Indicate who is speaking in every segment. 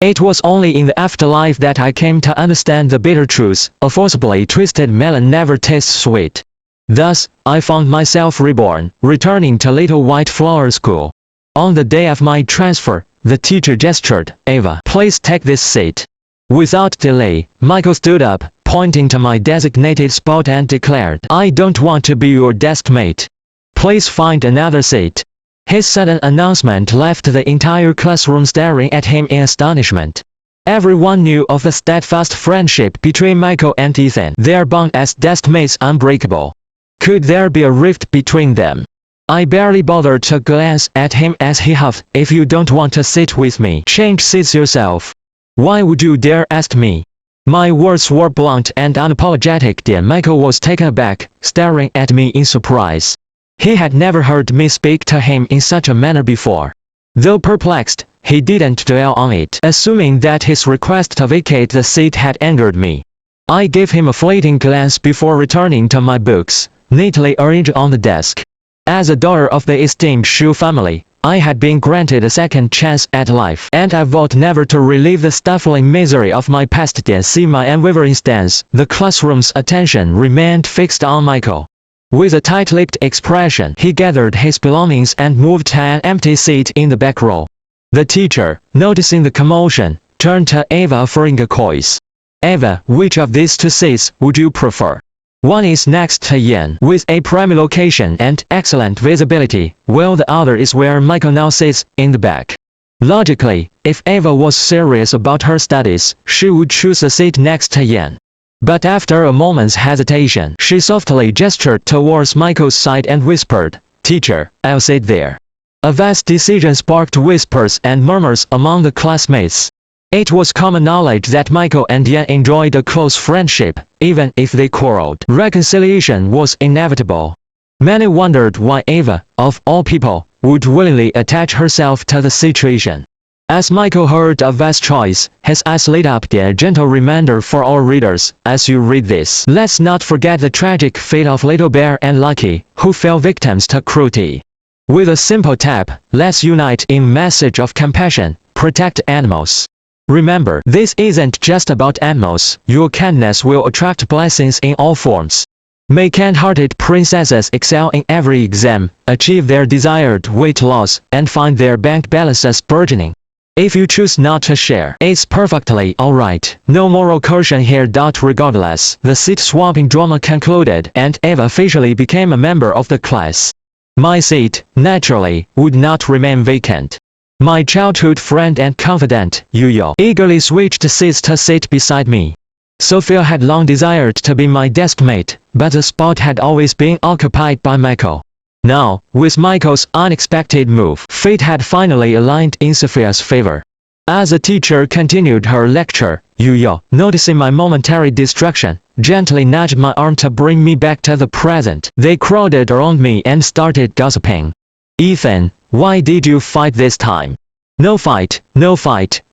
Speaker 1: It was only in the afterlife that I came to understand the bitter truth: a forcibly twisted melon never tastes sweet. Thus, I found myself reborn, returning to Little White Flower School. On the day of my transfer, the teacher gestured, "Ava, please take this seat." Without delay, Michael stood up, pointing to my designated spot and declared, "I don't want to be your deskmate. Please find another seat." His sudden announcement left the entire classroom staring at him in astonishment. Everyone knew of the steadfast friendship between Michael and Ethan, their bond as deskmates unbreakable. Could there be a rift between them? I barely bothered to glance at him as he huffed, "If you don't want to sit with me, change seats yourself. Why would you dare ask me?" My words were blunt and unapologetic. Dear Michael was taken aback, staring at me in surprise. He had never heard me speak to him in such a manner before. Though perplexed, he didn't dwell on it, assuming that his request to vacate the seat had angered me. I gave him a fleeting glance before returning to my books, neatly arranged on the desk. As a daughter of the esteemed Shu family, I had been granted a second chance at life, and I vowed never to relive the stifling misery of my past. See my unwavering stance. The classroom's attention remained fixed on Michael. With a tight-lipped expression, he gathered his belongings and moved to an empty seat in the back row. The teacher, noticing the commotion, turned to Ava offering a choice. "Ava, which of these two seats would you prefer? One is next to Yan, with a prime location and excellent visibility, while the other is where Michael now sits, in the back." Logically, if Ava was serious about her studies, she would choose a seat next to Yan. But after a moment's hesitation, she softly gestured towards Michael's side and whispered, "Teacher, I'll sit there." A vast decision sparked whispers and murmurs among the classmates. It was common knowledge that Michael and Yan enjoyed a close friendship, even if they quarreled. Reconciliation was inevitable. Many wondered why Ava, of all people, would willingly attach herself to the situation. As Michael heard a vast choice, his eyes lit up. A gentle reminder for all readers: as you read this, let's not forget the tragic fate of Little Bear and Lucky, who fell victims to cruelty. With a simple tap, let's unite in message of compassion: protect animals. Remember, this isn't just about animals. Your kindness will attract blessings in all forms. May kind-hearted princesses excel in every exam, achieve their desired weight loss, and find their bank balances burgeoning. If you choose not to share, it's perfectly alright. No moral caution here. Regardless, the seat-swapping drama concluded, and Ava officially became a member of the class. My seat, naturally, would not remain vacant. My childhood friend and confidant, Yuyo, eagerly switched seats to sit beside me. Sophia had long desired to be my deskmate, but the spot had always been occupied by Michael. Now, with Michael's unexpected move, fate had finally aligned in Sophia's favor. As the teacher continued her lecture, Yuyo, noticing my momentary distraction, gently nudged my arm to bring me back to the present. They crowded around me and started gossiping. "Ethan, why did you fight this time?" No fight,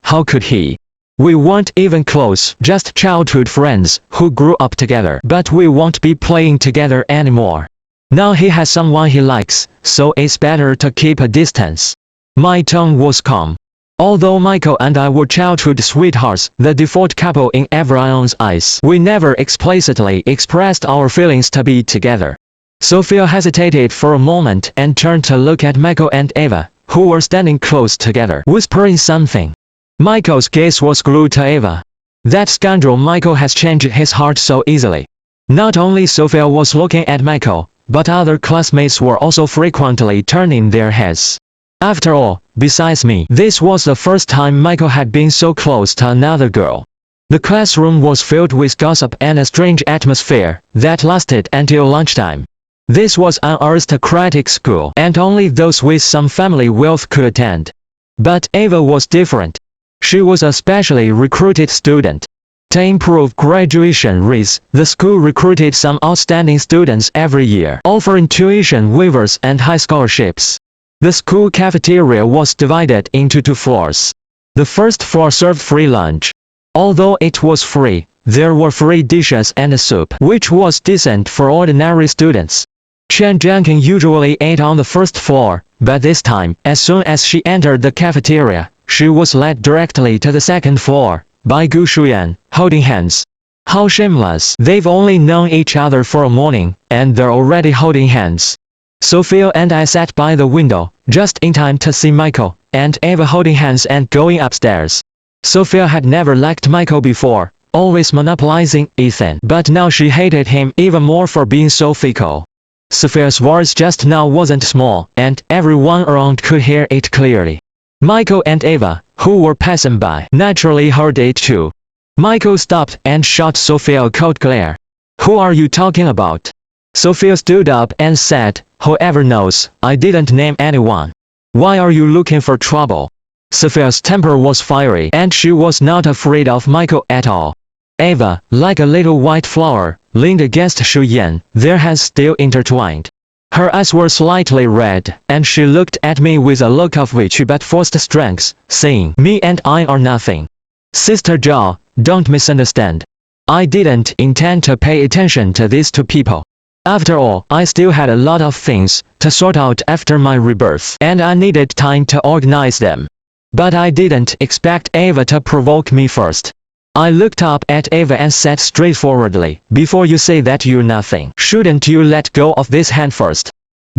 Speaker 1: how could he? We weren't even close, just childhood friends, who grew up together. But we won't be playing together anymore. Now he has someone he likes, so it's better to keep a distance. My tone was calm. Although Michael and I were childhood sweethearts, the default couple in everyone's eyes, we never explicitly expressed our feelings to be together. Sophia hesitated for a moment and turned to look at Michael and Ava, who were standing close together, whispering something. Michael's gaze was glued to Ava. That scoundrel Michael has changed his heart so easily. Not only Sophia was looking at Michael, but other classmates were also frequently turning their heads. After all, besides me, this was the first time Michael had been so close to another girl. The classroom was filled with gossip and a strange atmosphere that lasted until lunchtime. This was an aristocratic school, and only those with some family wealth could attend. But Ava was different. She was a specially recruited student. To improve graduation rates, the school recruited some outstanding students every year, offering tuition waivers and high scholarships. The school cafeteria was divided into 2 floors. The first floor served free lunch. Although it was free, there were free dishes and a soup, which was decent for ordinary students. Chen Jianqing usually ate on the first floor, but this time, as soon as she entered the cafeteria, she was led directly to the second floor, by Gu Shuyan, holding hands. How shameless. They've only known each other for a morning, and they're already holding hands. Sophia and I sat by the window, just in time to see Michael and Eva holding hands and going upstairs. Sophia had never liked Michael before, always monopolizing Ethan, but now she hated him even more for being so fickle. Sophia's words just now wasn't small, and everyone around could hear it clearly. Michael and Eva, who were passing by, naturally heard it too. Michael stopped and shot Sophia a cold glare. "Who are you talking about?" Sophia stood up and said, "Whoever knows, I didn't name anyone. Why are you looking for trouble?" Sophia's temper was fiery, and she was not afraid of Michael at all. Eva, like a little white flower, leaned against Shu Yan, their hands still intertwined. Her eyes were slightly red, and she looked at me with a look of witchy but forced strength, saying, "Me and I are nothing. Sister Zhao, don't misunderstand. I didn't intend to pay attention to these two people. After all, I still had a lot of things to sort out after my rebirth, and I needed time to organize them. But I didn't expect Eva to provoke me first." I looked up at Eva and said straightforwardly, "Before you say that you're nothing, shouldn't you let go of this hand first?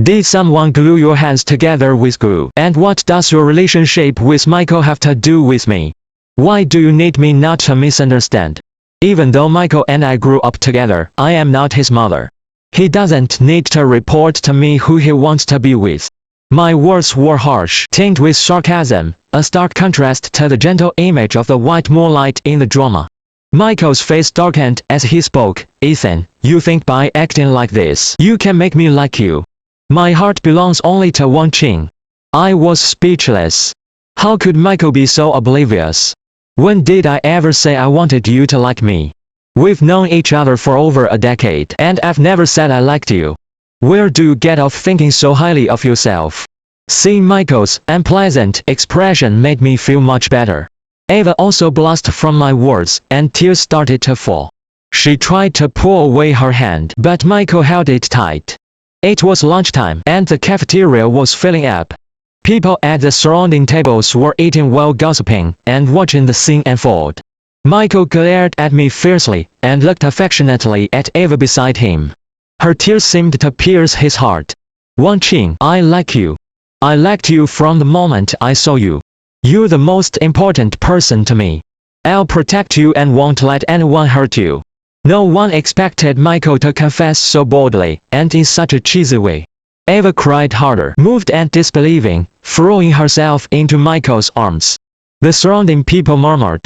Speaker 1: Did someone glue your hands together with glue? And what does your relationship with Michael have to do with me? Why do you need me not to misunderstand? Even though Michael and I grew up together, I am not his mother. He doesn't need to report to me who he wants to be with." My words were harsh, tinged with sarcasm, a stark contrast to the gentle image of the white moonlight in the drama. Michael's face darkened as he spoke. "Ethan, you think by acting like this, you can make me like you? My heart belongs only to Wang Qing." I was speechless. How could Michael be so oblivious? When did I ever say I wanted you to like me? We've known each other for over a decade, and I've never said I liked you. Where do you get off thinking so highly of yourself? Seeing Michael's unpleasant expression made me feel much better. Eva also blushed from my words, and tears started to fall. She tried to pull away her hand, but Michael held it tight. It was lunchtime, and the cafeteria was filling up. People at the surrounding tables were eating while gossiping and watching the scene unfold. Michael glared at me fiercely, and looked affectionately at Eva beside him. Her tears seemed to pierce his heart. "Wang Qing, I like you. I liked you from the moment I saw you. You're the most important person to me. I'll protect you and won't let anyone hurt you." No one expected Michael to confess so boldly, and in such a cheesy way. Eva cried harder, moved and disbelieving, throwing herself into Michael's arms. The surrounding people murmured.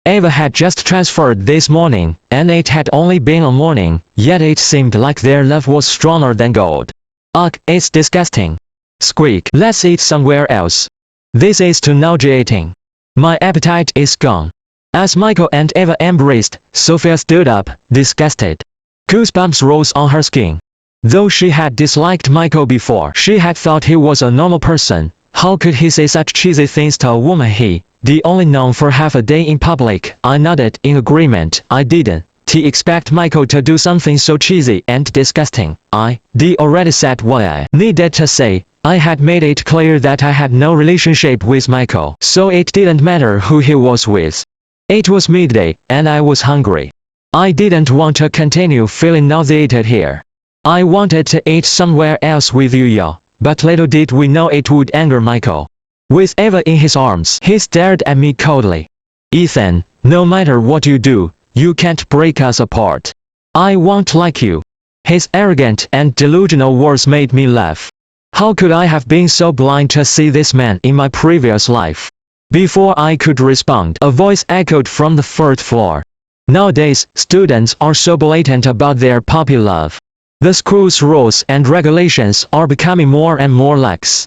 Speaker 1: Eva had just transferred this morning, and it had only been a morning, yet it seemed like their love was stronger than gold. "Ugh, it's disgusting. Squeak, let's eat somewhere else. This is too nauseating. My appetite is gone." As Michael and Eva embraced, Sophia stood up, disgusted. Goosebumps rose on her skin. Though she had disliked Michael before, she had thought he was a normal person. How could he say such cheesy things to a woman the only known for half a day in public? I nodded in agreement. I didn't expect Michael to do something so cheesy and disgusting. I already said what I needed to say. I had made it clear that I had no relationship with Michael, so it didn't matter who he was with. It was midday, and I was hungry. I didn't want to continue feeling nauseated here. I wanted to eat somewhere else with you, Yao, but little did we know it would anger Michael. With Eva in his arms, he stared at me coldly. "Ethan, no matter what you do, you can't break us apart. I won't like you." His arrogant and delusional words made me laugh. How could I have been so blind to see this man in my previous life? Before I could respond, a voice echoed from the third floor. "Nowadays, students are so blatant about their puppy love. The school's rules and regulations are becoming more and more lax.